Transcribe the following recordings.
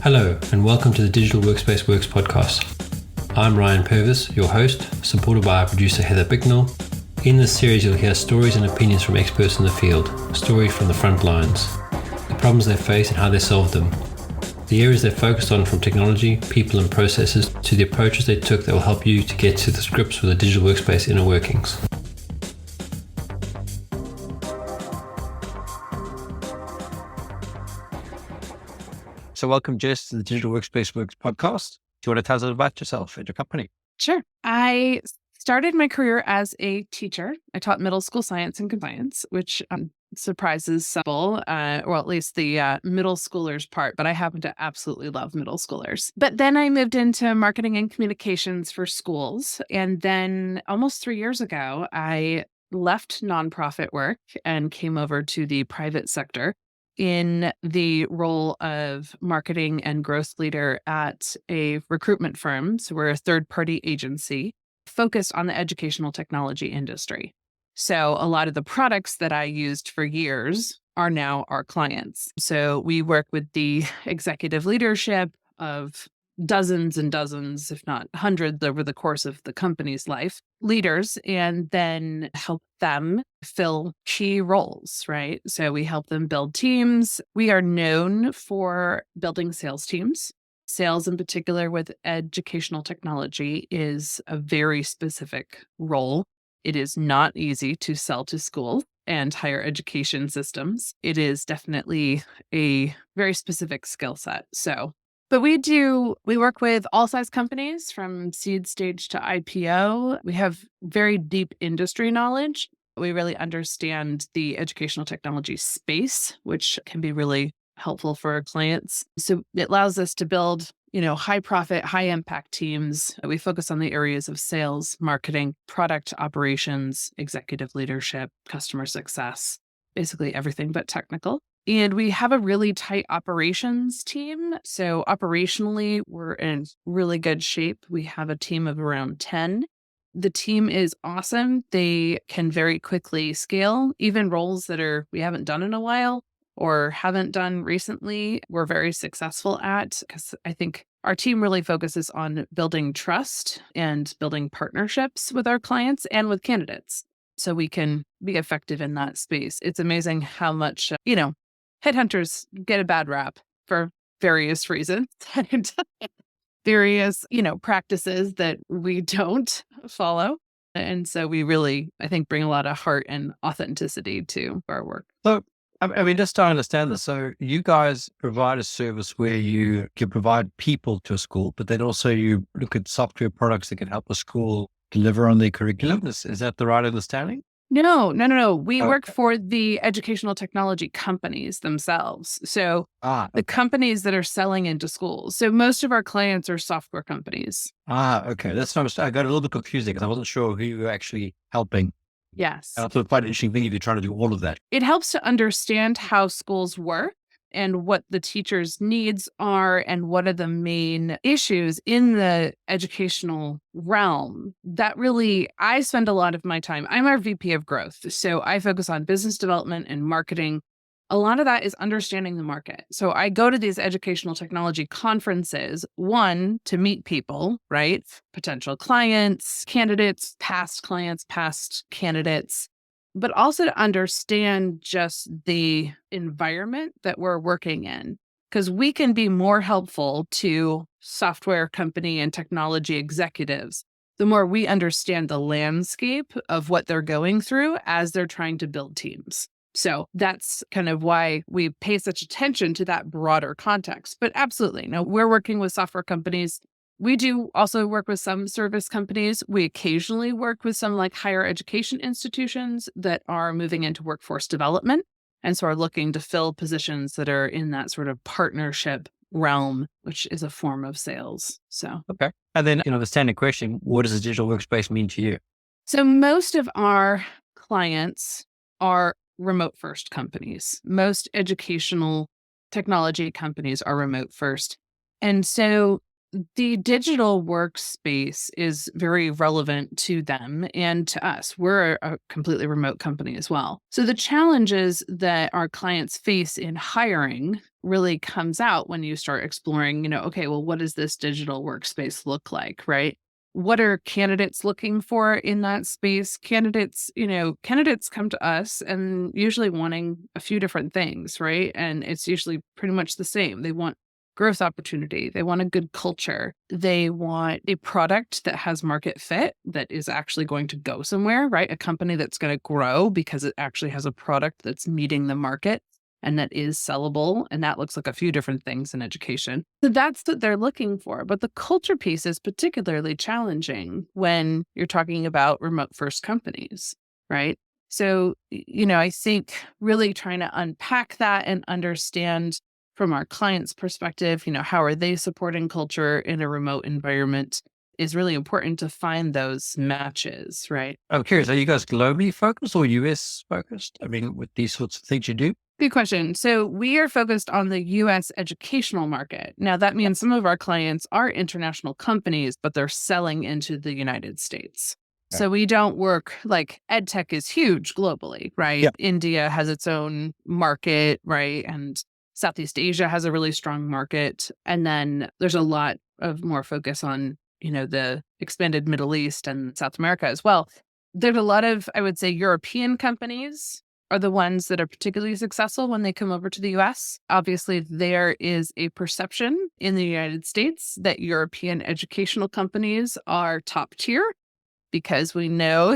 Hello, and welcome to the Digital Workspace Works podcast. I'm Ryan Purvis, your host, supported by our producer Heather Bicknell. In this series, you'll hear stories and opinions from experts in the field, stories from the front lines, the problems they face and how they solved them, the areas they focused on from technology, people and processes, to the approaches they took that will help you to get to the grips with the digital workspace inner workings. So welcome, Jess, to the Digital Workspace Works podcast. Do you want to tell us about yourself and your company? Sure. I started my career as a teacher. I taught middle school science and compliance, which surprises some people, or at least the middle schoolers part, but I happen to absolutely love middle schoolers. But then I moved into marketing and communications for schools. And then almost 3 years ago, I left nonprofit work and came over to the private sector in the role of marketing and growth leader at a recruitment firm. So we're a third-party agency focused on the educational technology industry. So a lot of the products that I used for years are now our clients. So we work with the executive leadership of dozens and dozens, if not hundreds over the course of the company's life, leaders, and then help them fill key roles, right? So we help them build teams. We are known for building sales teams. Sales in particular with educational technology is a very specific role. It is not easy to sell to schools and higher education systems. It is definitely a very specific skill set. But we work with all size companies from seed stage to IPO. We have very deep industry knowledge. We really understand the educational technology space, which can be really helpful for our clients. So it allows us to build, high profit, high impact teams. We focus on the areas of sales, marketing, product operations, executive leadership, customer success, basically everything but technical. And we have a really tight operations team. So operationally, we're in really good shape. We have a team of around 10. The team is awesome. They can very quickly scale, even roles that we haven't done in a while or haven't done recently, we're very successful at, because I think our team really focuses on building trust and building partnerships with our clients and with candidates so we can be effective in that space. It's amazing how much, headhunters get a bad rap for various reasons and various, practices that we don't follow. And so we really, I think, bring a lot of heart and authenticity to our work. So, just to understand this, so you guys provide a service where you can provide people to a school, but then also you look at software products that can help a school deliver on their curriculum. Is that the right understanding? No. We work for the educational technology companies themselves. So the companies that are selling into schools. So most of our clients are software companies. Okay. That's not, I got a little bit confused because I wasn't sure who you were actually helping. Yes. And I thought quite interesting thing if you're trying to do all of that. It helps to understand how schools work and what the teachers' needs are and what are the main issues in the educational realm. That really, I spend a lot of my time. I'm our VP of growth. So I focus on business development and marketing. A lot of that is understanding the market. So I go to these educational technology conferences, one, to meet people, right? Potential clients, candidates, past clients, past candidates, but also to understand just the environment that we're working in, because we can be more helpful to software company and technology executives the more we understand the landscape of what they're going through as they're trying to build teams. So that's kind of why we pay such attention to that broader context. But absolutely, no, we're working with software companies. We do also work with some service companies. We occasionally work with some higher education institutions that are moving into workforce development. And so are looking to fill positions that are in that sort of partnership realm, which is a form of sales. So, okay. And then, the standard question, what does a digital workspace mean to you? So most of our clients are remote first companies. Most educational technology companies are remote first. And so the digital workspace is very relevant to them and to us. We're a completely remote company as well. So the challenges that our clients face in hiring really comes out when you start exploring, okay, well, what does this digital workspace look like, right? What are candidates looking for in that space? Candidates come to us and usually wanting a few different things, right? And it's usually pretty much the same. They want growth opportunity. They want a good culture. They want a product that has market fit, that is actually going to go somewhere, right? A company that's going to grow because it actually has a product that's meeting the market and that is sellable. And that looks like a few different things in education. So that's what they're looking for. But the culture piece is particularly challenging when you're talking about remote first companies, right? So, I think really trying to unpack that and understand from our client's perspective, how are they supporting culture in a remote environment is really important to find those matches, right? I'm curious, are you guys globally focused or US focused? I mean, with these sorts of things you do? Good question. So we are focused on the US educational market. Now, that means some of our clients are international companies, but they're selling into the United States. Okay. So we don't work like EdTech is huge globally, right? Yeah. India has its own market, right? And Southeast Asia has a really strong market. And then there's a lot of more focus on, the expanded Middle East and South America as well. There's a lot of, I would say, European companies are the ones that are particularly successful when they come over to the US. Obviously, there is a perception in the United States that European educational companies are top tier because we know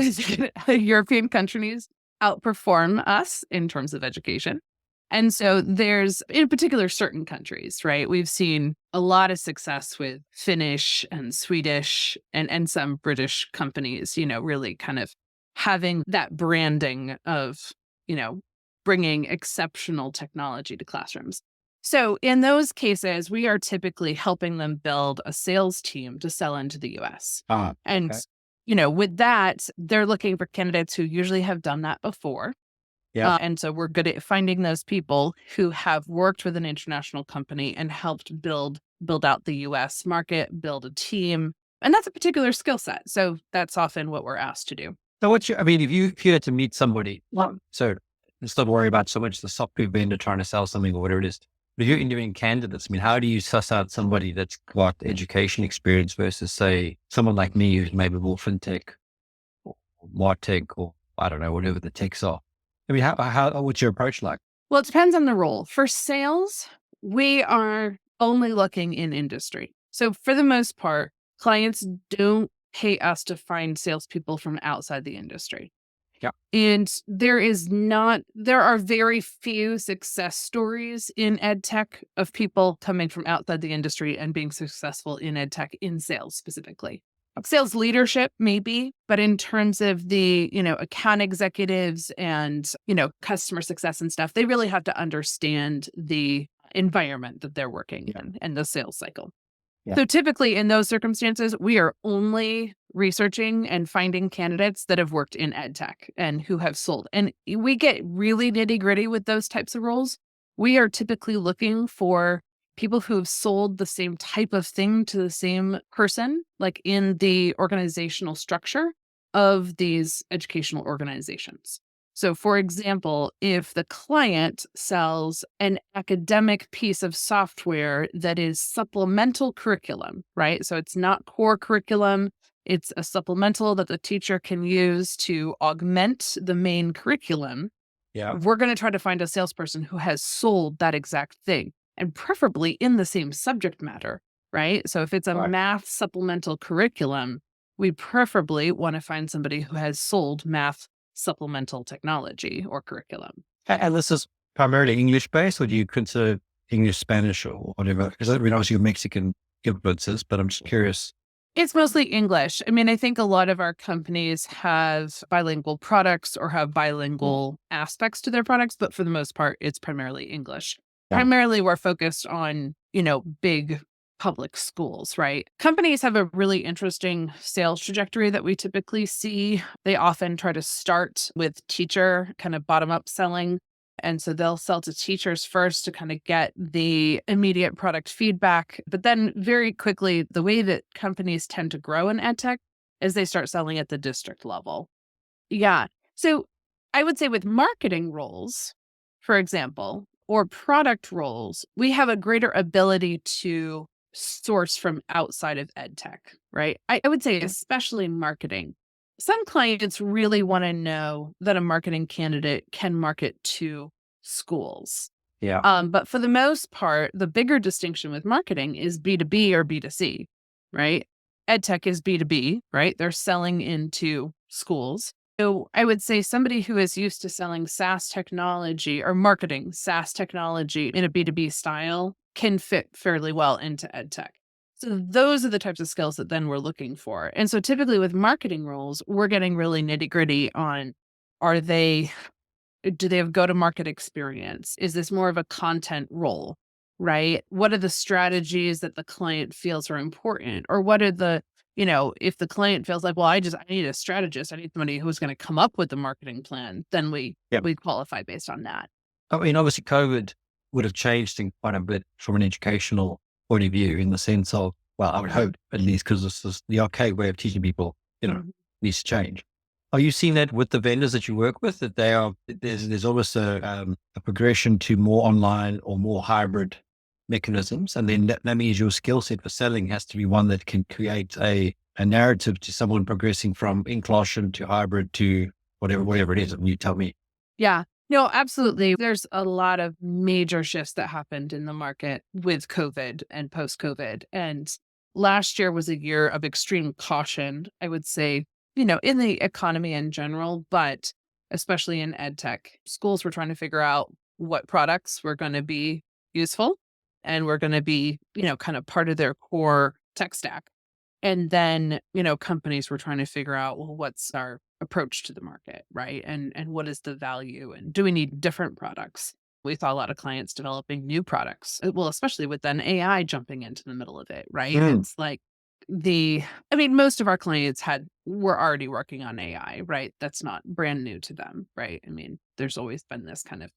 European countries outperform us in terms of education. And so there's, in particular, certain countries, right? We've seen a lot of success with Finnish and Swedish and some British companies, really kind of having that branding of, bringing exceptional technology to classrooms. So in those cases, we are typically helping them build a sales team to sell into the US. And, with that, they're looking for candidates who usually have done that before. Yeah. And so we're good at finding those people who have worked with an international company and helped build out the US market, build a team. And that's a particular skill set. So that's often what we're asked to do. So if you had to meet somebody, so let's not worry about so much the software vendor trying to sell something or whatever it is. But if you're interviewing candidates, how do you suss out somebody that's got education experience versus, say, someone like me who's maybe more fintech or martech or I don't know, whatever the techs are? What's your approach like? Well, it depends on the role. For sales, we are only looking in industry. So for the most part, clients don't pay us to find salespeople from outside the industry. Yeah. And there are very few success stories in EdTech of people coming from outside the industry and being successful in EdTech in sales specifically. Sales leadership, maybe, but in terms of the, account executives and, customer success and stuff, they really have to understand the environment that they're working in and the sales cycle. Yeah. So typically in those circumstances, we are only researching and finding candidates that have worked in EdTech and who have sold. And we get really nitty gritty with those types of roles. We are typically looking for people who have sold the same type of thing to the same person, like in the organizational structure of these educational organizations. So for example, if the client sells an academic piece of software that is supplemental curriculum, right? So it's not core curriculum, it's a supplemental that the teacher can use to augment the main curriculum. Yeah. We're going to try to find a salesperson who has sold that exact thing. And preferably in the same subject matter, right? So if it's a math supplemental curriculum, we preferably want to find somebody who has sold math supplemental technology or curriculum. And this is primarily English-based, or do you consider English, Spanish, or whatever? Because obviously you have Mexican influences, but I'm just curious. It's mostly English. I think a lot of our companies have bilingual products or have bilingual aspects to their products, but for the most part, it's primarily English. Yeah. Primarily, we're focused on, big public schools, right? Companies have a really interesting sales trajectory that we typically see. They often try to start with teacher kind of bottom up selling And so they'll sell to teachers first to kind of get the immediate product feedback. But then very quickly, the way that companies tend to grow in EdTech is they start selling at the district level. Yeah. So I would say with marketing roles, for example, or product roles, we have a greater ability to source from outside of EdTech, right? I would say, especially marketing. Some clients really want to know that a marketing candidate can market to schools. Yeah. But for the most part, the bigger distinction with marketing is B2B or B2C, right? EdTech is B2B, right? They're selling into schools. So I would say somebody who is used to selling SaaS technology or marketing SaaS technology in a B2B style can fit fairly well into EdTech. So those are the types of skills that then we're looking for. And so typically with marketing roles, we're getting really nitty gritty on, do they have go-to-market experience? Is this more of a content role, right? What are the strategies that the client feels are important? Or what are the, if the client feels like, well, I need a strategist, I need somebody who's going to come up with the marketing plan, then we qualify based on that. I mean, obviously COVID would have changed things quite a bit from an educational point of view in the sense of, well, I would hope at least, because this is the archaic way of teaching people, needs to change. Are you seeing that with the vendors that you work with, that there's almost a progression to more online or more hybrid mechanisms? And then that means your skill set for selling has to be one that can create a narrative to someone progressing from in-classroom to hybrid to whatever it is. And you tell me. Yeah. No, absolutely. There's a lot of major shifts that happened in the market with COVID and post-COVID. And last year was a year of extreme caution, I would say, in the economy in general, but especially in EdTech. Schools were trying to figure out what products were going to be useful and were going to be, kind of part of their core tech stack. And then, companies were trying to figure out, well, what's our approach to the market, right? And what is the value? And do we need different products? We saw a lot of clients developing new products. Well, especially with then AI jumping into the middle of it, right? It's like most of our clients were already working on AI, right? That's not brand new to them, right? I mean, there's always been this kind of,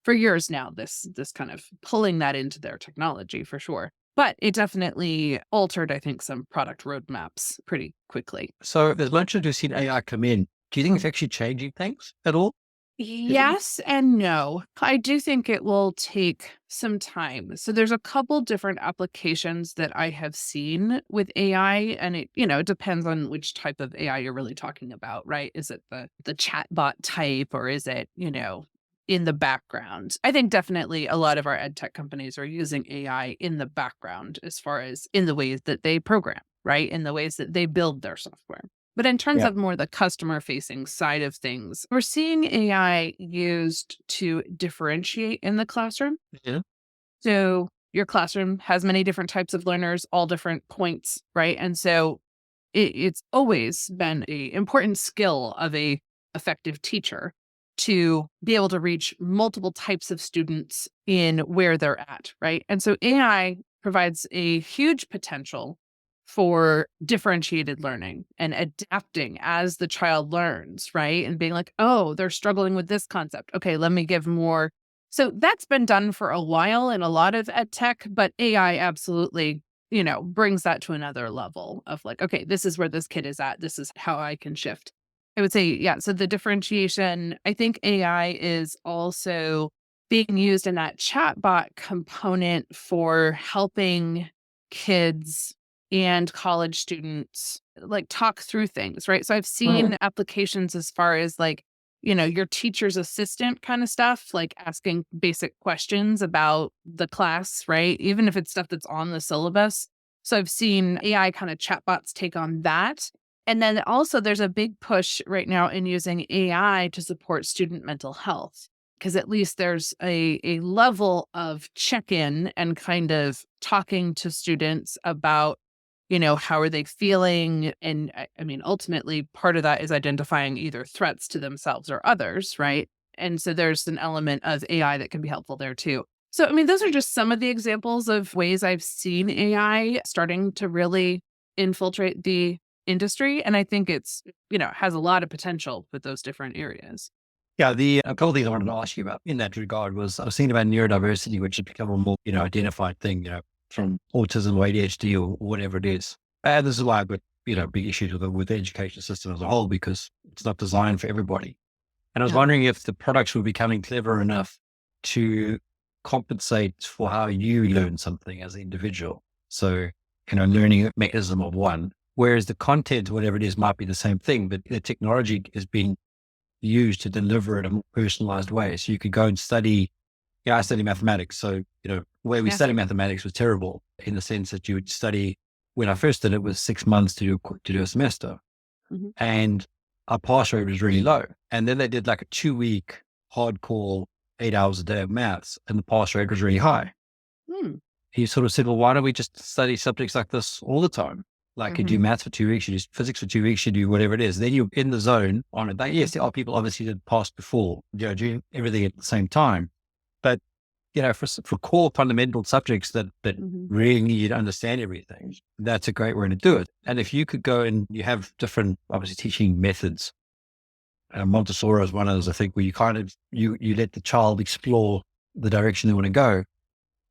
for years now, this kind of pulling that into their technology for sure. But it definitely altered, I think, some product roadmaps pretty quickly. So as much as we've seen AI come in, do you think it's actually changing things at all? Yes and no. I do think it will take some time. So there's a couple different applications that I have seen with AI, and it depends on which type of AI you're really talking about, right? Is it the chatbot type, or is it, in the background? I think definitely a lot of our ed tech companies are using AI in the background as far as in the ways that they program, right? In the ways that they build their software. But in terms of more the customer facing side of things, we're seeing AI used to differentiate in the classroom. Yeah. So your classroom has many different types of learners, all different points, right? And so it's always been an important skill of a effective teacher to be able to reach multiple types of students in where they're at, right? And so AI provides a huge potential for differentiated learning and adapting as the child learns, right? And being like, oh, they're struggling with this concept. Okay, let me give more. So that's been done for a while in a lot of ed tech, but AI absolutely, brings that to another level of like, okay, this is where this kid is at. This is how I can shift. I would say, yeah. So the differentiation, I think AI is also being used in that chatbot component for helping kids and college students like talk through things, right? So I've seen applications as far as like, your teacher's assistant kind of stuff, like asking basic questions about the class, right? Even if it's stuff that's on the syllabus. So I've seen AI kind of chatbots take on that. And then also there's a big push right now in using AI to support student mental health, because at least there's a level of check-in and kind of talking to students about, how are they feeling? And I mean, ultimately, part of that is identifying either threats to themselves or others, right? And so there's an element of AI that can be helpful there too. So, I mean, those are just some of the examples of ways I've seen AI starting to really infiltrate the industry. And I think it's, has a lot of potential with those different areas. Yeah, a couple of things I wanted to ask you about in that regard was I was thinking about neurodiversity, which has become a more, identified thing, from autism or ADHD or whatever it is. And this is why I've got, big issues with the education system as a whole, because it's not designed for everybody. And I was Yeah. wondering if the products were becoming clever enough to compensate for how you learn something as an individual. So, learning a mechanism of one, whereas the content, whatever it is, might be the same thing, but the technology has been used to deliver it in a more personalized way. So you could go and study, I study mathematics. So, where we Yeah. study mathematics was terrible in the sense that you would study, when I first did it, was 6 months to do a semester. Mhm. And our pass rate was really low. And then they did like a 2-week hardcore 8 hours a day of maths, and the pass rate was really high. Hmm. He sort of said, well, why don't we just study subjects like this all the time? Like you do maths for 2 weeks, you do physics for 2 weeks, you do whatever it is. Then you're in the zone on it. Yes, there are people obviously that passed before, doing everything at the same time. But, for core fundamental subjects that really need you to understand everything, that's a great way to do it. And if you could go and you have different, obviously, teaching methods, Montessori is one of those, I think, where you kind of, you let the child explore the direction they want to go.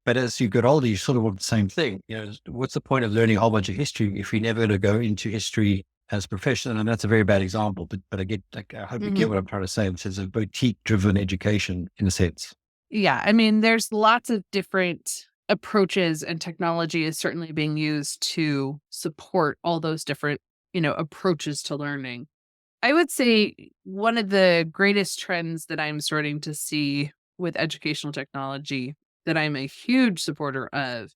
But as you get older, you sort of want the same thing. What's the point of learning a whole bunch of history if you're never going to go into history as a profession? And that's a very bad example, but I hope you get what I'm trying to say. It's a boutique-driven education in a sense. Yeah. I mean, there's lots of different approaches, and technology is certainly being used to support all those different, approaches to learning. I would say one of the greatest trends that I'm starting to see with educational technology that I'm a huge supporter of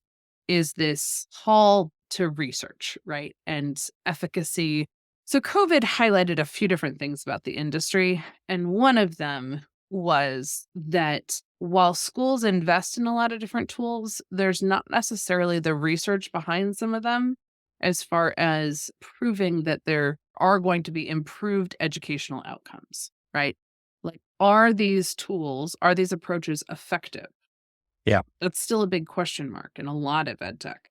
is this call to research, right? And efficacy. So COVID highlighted a few different things about the industry. And one of them was that while schools invest in a lot of different tools, there's not necessarily the research behind some of them as far as proving that there are going to be improved educational outcomes, right? Like, are these tools, are these approaches effective? Yeah. That's still a big question mark in a lot of ed tech,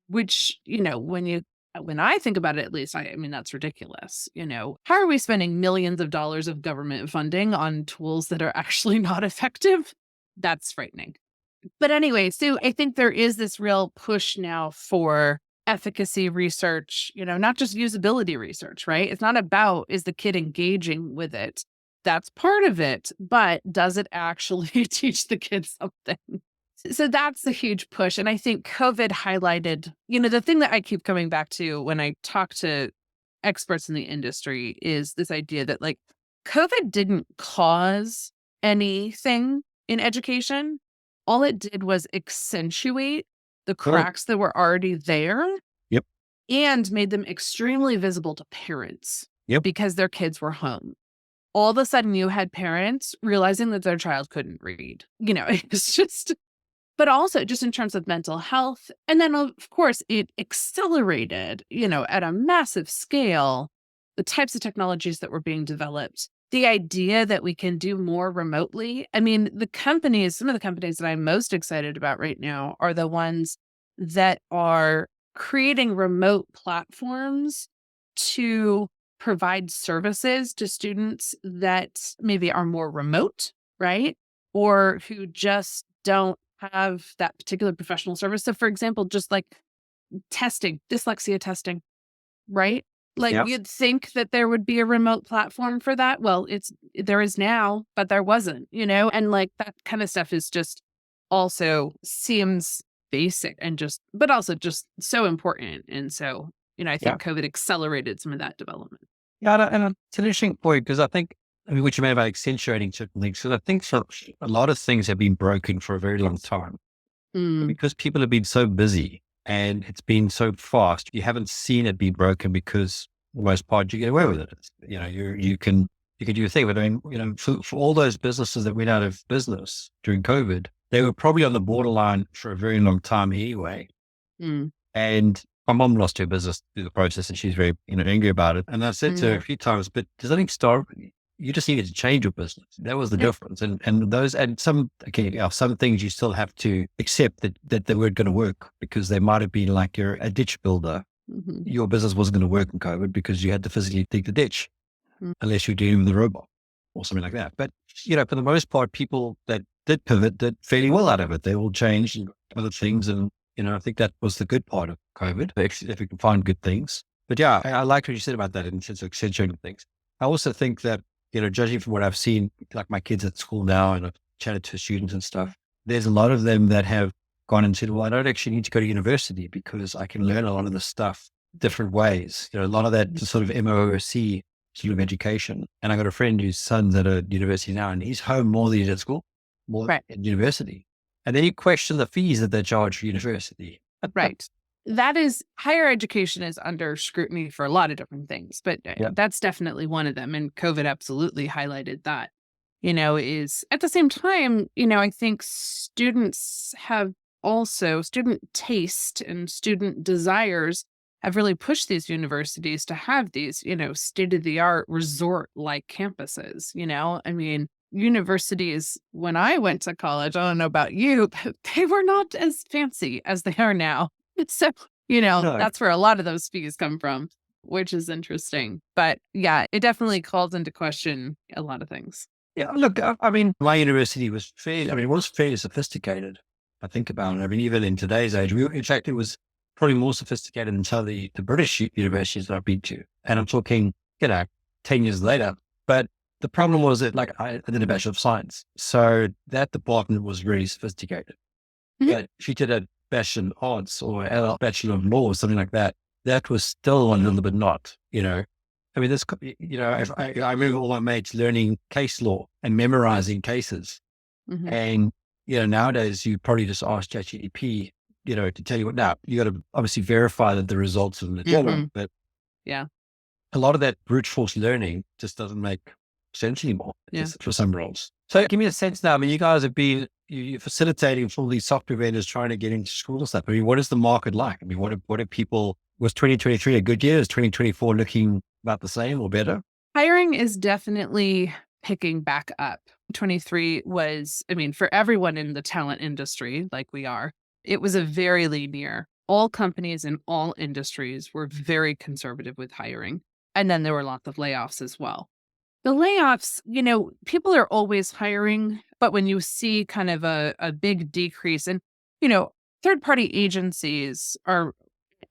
which, when I think about it, at least, I mean, that's ridiculous. How are we spending millions of dollars of government funding on tools that are actually not effective? That's frightening. But anyway, so I think there is this real push now for efficacy research, not just usability research, right? It's not about, is the kid engaging with it? That's part of it, but does it actually teach the kids something? So that's a huge push. And I think COVID highlighted, the thing that I keep coming back to when I talk to experts in the industry is this idea that, like, COVID didn't cause anything in education. All it did was accentuate the cracks that were already there. Yep. And made them extremely visible to parents. Yep. Because their kids were home. All of a sudden you had parents realizing that their child couldn't read. It's just, but also just in terms of mental health. And then, of course, it accelerated, at a massive scale, the types of technologies that were being developed. The idea that we can do more remotely. I mean, some of the companies that I'm most excited about right now are the ones that are creating remote platforms to provide services to students that maybe are more remote, right? Or who just don't have that particular professional service. So, for example, just like testing, dyslexia testing, right? Like, Yep. you'd think that there would be a remote platform for that. Well, there is now, but there wasn't, and like that kind of stuff is just also seems basic and but also just so important. And so, I think COVID accelerated some of that development. Yeah. And it's an interesting point because I think, what you meant about accentuating certain things, because I think a lot of things have been broken for a very long time. Because people have been so busy and it's been so fast, you haven't seen it be broken because for the most part you get away with it. You can do your thing. But I mean, for all those businesses that went out of business during COVID, they were probably on the borderline for a very long time anyway. And my mom lost her business through the process and she's very, angry about it. And I said to her a few times, but does that start? You just needed to change your business. That was the difference. And some things you still have to accept that they weren't going to work because they might have been like you're a ditch builder. Your business wasn't going to work in COVID because you had to physically dig the ditch unless you're dealing with a robot. or something like that. But, for the most part, people that did pivot did fairly well out of it. They all changed and other things. And, I think that was the good part of COVID, if we can find good things. But yeah, I like what you said about that in terms of accentuating things. I also think that, judging from what I've seen, like my kids at school now, and I've chatted to students and stuff, there's a lot of them that have gone and said, well, I don't actually need to go to university because I can learn a lot of this stuff different ways. A lot of that sort of MOOC sort of education. And I got a friend whose son's at a university now, and he's home more than he's at school, more Right. at university. And then you question the fees that they charge for university. Right. That is, higher education is under scrutiny for a lot of different things, but that's definitely one of them. And COVID absolutely highlighted that, is at the same time, I think students have also, student taste and student desires have really pushed these universities to have these, state-of-the-art resort-like campuses, I mean, universities, when I went to college, I don't know about you, but they were not as fancy as they are now. So, No. that's where a lot of those fees come from, which is interesting. But yeah, it definitely calls into question a lot of things. Yeah, look, I mean, my university was fairly sophisticated. I think about it. I mean, even in today's age, in fact, it was probably more sophisticated than some of the British universities that I've been to. And I'm talking, 10 years later. But the problem was that, like, I did a Bachelor of Science. So that department was really sophisticated. Mhm. But if you did a Bachelor of Arts or a Bachelor of Law or something like that, that was still a little bit not, I mean, I remember all my mates learning case law and memorizing cases. Mhm. And, nowadays you probably just ask ChatGPT, to tell you what. Now, you got to obviously verify that the results are legitimate, but Yeah. a lot of that brute force learning just doesn't make sense anymore Yeah. for some roles. So give me a sense now. I mean, you guys have been you're facilitating for all these software vendors trying to get into schools and stuff. I mean, what is the market like? I mean, what are people, was 2023 a good year? Is 2024 looking about the same or better? Hiring is definitely picking back up. 23 was, I mean, for everyone in the talent industry, like we are, it was a very lean year. All companies in all industries were very conservative with hiring. And then there were lots of layoffs as well. The layoffs, people are always hiring, but when you see kind of a big decrease, and, third-party agencies are,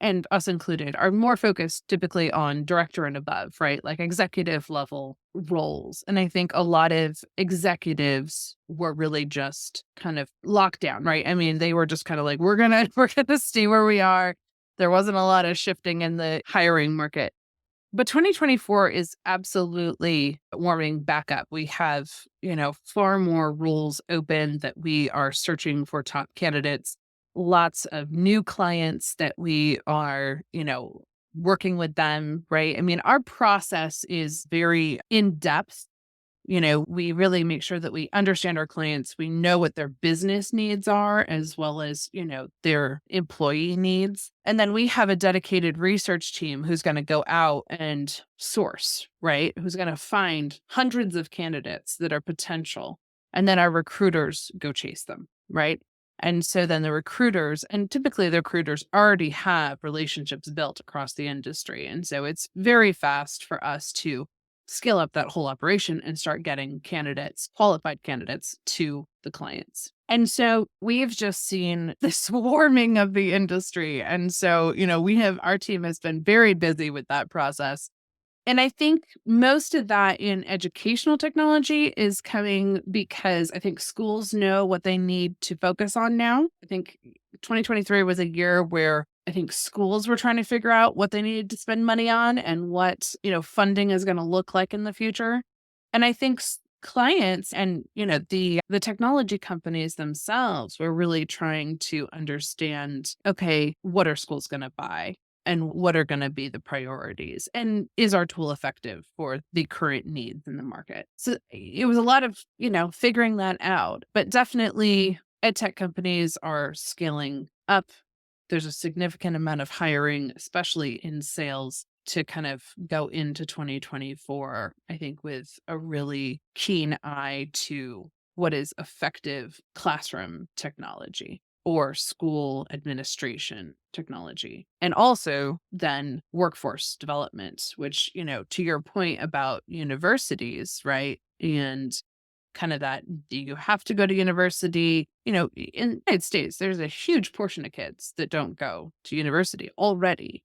and us included, are more focused typically on director and above, right? Like executive level roles. And I think a lot of executives were really just kind of locked down, right? I mean, they were just kind of like, we're gonna stay where we are. There wasn't a lot of shifting in the hiring market. But 2024 is absolutely warming back up. We have, far more roles open that we are searching for top candidates, lots of new clients that we are, working with them, right? I mean, our process is very in depth. We really make sure that we understand our clients. We know what their business needs are, as well as, their employee needs. And then we have a dedicated research team who's going to go out and source, right? Who's going to find hundreds of candidates that are potential. And then our recruiters go chase them, right? And so then the recruiters, and typically the recruiters already have relationships built across the industry. And so it's very fast for us to scale up that whole operation and start getting candidates, qualified candidates, to the clients. And so we've just seen the swarming of the industry. And so, our team has been very busy with that process. And I think most of that in educational technology is coming because I think schools know what they need to focus on now. I think 2023 was a year where I think schools were trying to figure out what they needed to spend money on and what, funding is going to look like in the future. And I think clients and, the technology companies themselves were really trying to understand, okay, what are schools going to buy? And what are going to be the priorities? And is our tool effective for the current needs in the market? So it was a lot of, figuring that out. But definitely EdTech companies are scaling up. There's a significant amount of hiring, especially in sales, to kind of go into 2024, I think, with a really keen eye to what is effective classroom technology. or school administration technology. And also then workforce development, which, to your point about universities, right? And kind of that, do you have to go to university? In the United States, there's a huge portion of kids that don't go to university already.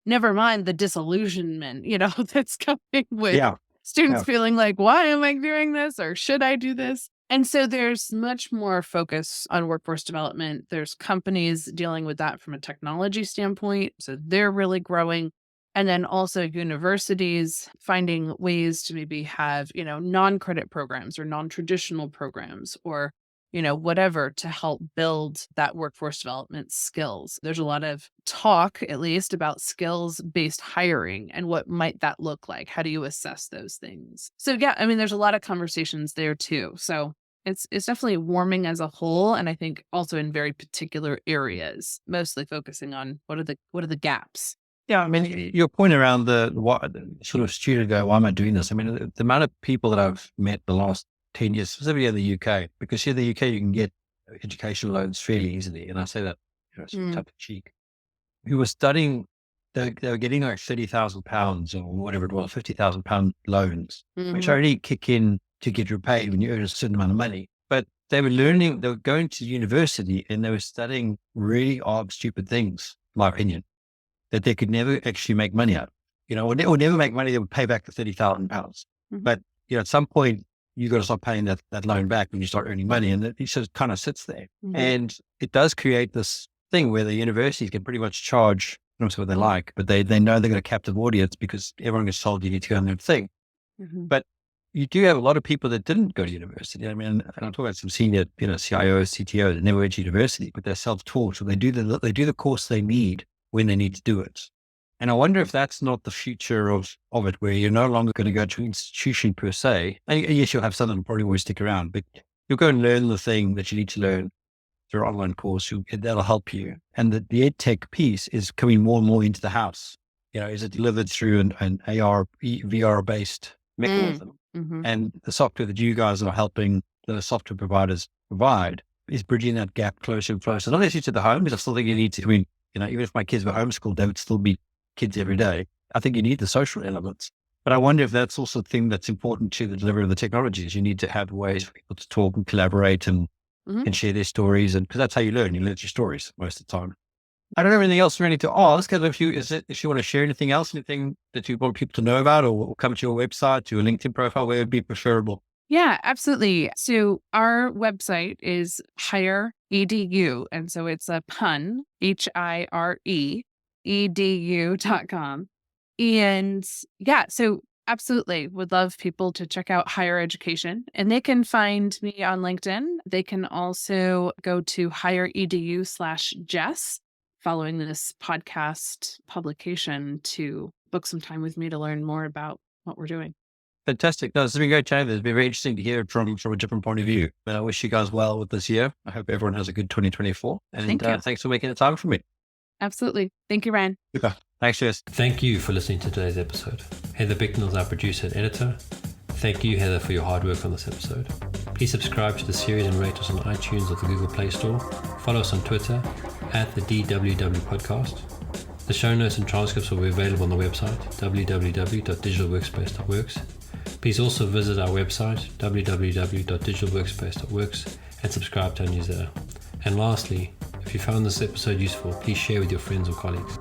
Never mind the disillusionment, that's coming with students feeling like, why am I doing this? Or should I do this? And so there's much more focus on workforce development. There's companies dealing with that from a technology standpoint. So they're really growing. And then also universities finding ways to maybe have, non-credit programs or non-traditional programs or, whatever to help build that workforce development skills. There's a lot of talk, at least, about skills-based hiring and what might that look like? How do you assess those things? So yeah, there's a lot of conversations there too. So it's definitely warming as a whole. And I think also in very particular areas, mostly focusing on what are the gaps. Yeah, your point around the sort of student go, why am I doing this? The amount of people that I've met the last 10 years, specifically in the UK, because here in the UK, you can get educational loans fairly easily. And I say that, sort of tongue in cheek, who were studying, they were getting like £30,000 or whatever it was, £50,000 loans, which only kick in to get repaid when you earn a certain amount of money. But they were going to university and they were studying really odd, stupid things, in my opinion, that they could never actually make money out of, or never make money that would pay back the £30,000. But, at some point, you got to start paying that loan back when you start earning money. And it just kind of sits there. And it does create this thing where the universities can pretty much charge, I don't know what they like, but they know they've got a captive audience because everyone gets told you need to go on their thing. But you do have a lot of people that didn't go to university. And I'm talking about some senior, CIOs, CTOs that never went to university, but they're self-taught. So they do the course they need when they need to do it. And I wonder if that's not the future of it, where you're no longer going to go to an institution per se. And yes, you'll have some that will probably always stick around, but you'll go and learn the thing that you need to learn through an online course. That'll help you. And the EdTech piece is coming more and more into the house. Is it delivered through an AR, VR based mechanism? And the software that you guys are helping the software providers provide is bridging that gap closer and closer. Not necessarily to the home, because I still think you need to, even if my kids were homeschooled, they would still be kids every day. I think you need the social elements. But I wonder if that's also a thing that's important to the delivery of the technologies. You need to have ways for people to talk and collaborate and share their stories. And because that's how you learn your stories most of the time. I don't have anything else really to ask. If you want to share anything else, anything that you want people to know about, or come to your website, to your LinkedIn profile, where it would be preferable? Yeah, absolutely. So our website is Hire EDU. And so it's a pun, HIRE, edu.com. And yeah, so absolutely would love people to check out higher education, and they can find me on LinkedIn. They can also go to hireedu/Jess following this podcast publication to book some time with me to learn more about what we're doing. Fantastic. No, this has been great, Jane. It's been very interesting to hear it from a different point of view. And I wish you guys well with this year. I hope everyone has a good 2024. And thanks for making the time for me. Absolutely. Thank you, Ryan. Okay. Thanks, Jess. Thank you for listening to today's episode. Heather Bicknell is our producer and editor. Thank you, Heather, for your hard work on this episode. Please subscribe to the series and rate us on iTunes or the Google Play Store. Follow us on Twitter at the DWW Podcast. The show notes and transcripts will be available on the website, www.digitalworkspace.works. Please also visit our website, www.digitalworkspace.works, and subscribe to our newsletter. And lastly, if you found this episode useful, please share with your friends or colleagues.